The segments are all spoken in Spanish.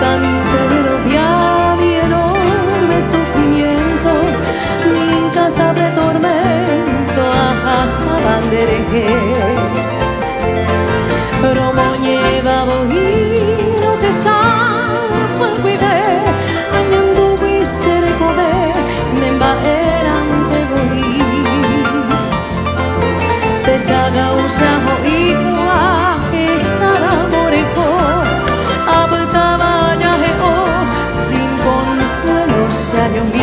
tan febrero día mi enorme sufrimiento, mi casa de tormento a Sabandereje. Pero moñeva bohiro que ya cuide, añando wisere kobe, nemba erante bohi. Te saga usa hoikoa, que sara morejo, abtaba ya heo, sin consuelo ya yo vi.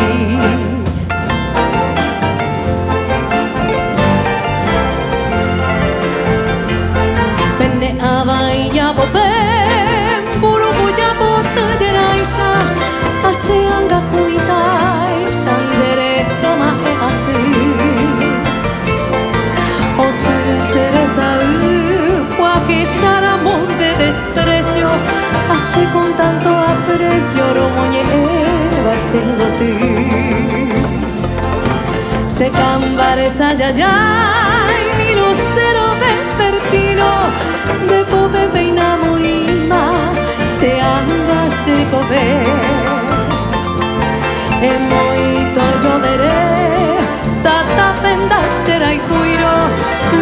Aseanga kumitai sandere toma e así Osir sherezau cuaque sharamón de desprecio así con tanto aprecio romoñe va siendo ti se cambares ayayay mi lucero vespertino de pope peinamo ima se anda se cover e moito lloveré, tata penda será y cuiro,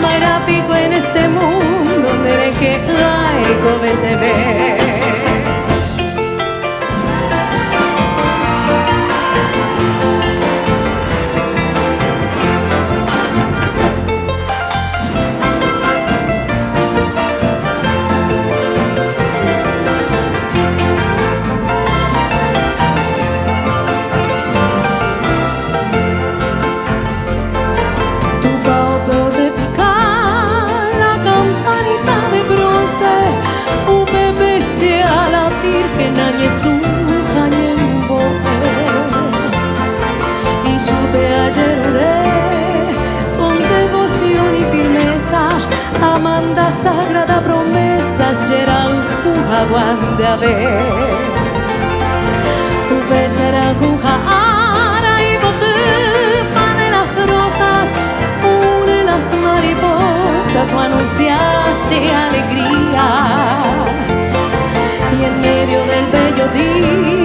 baira pico en este mundo donde que laico se ve. Amanda sagrada promesa será un jaguán de haber Upe será un ara y bote de las rosas une las mariposas o anunciarse alegría y en medio del bello día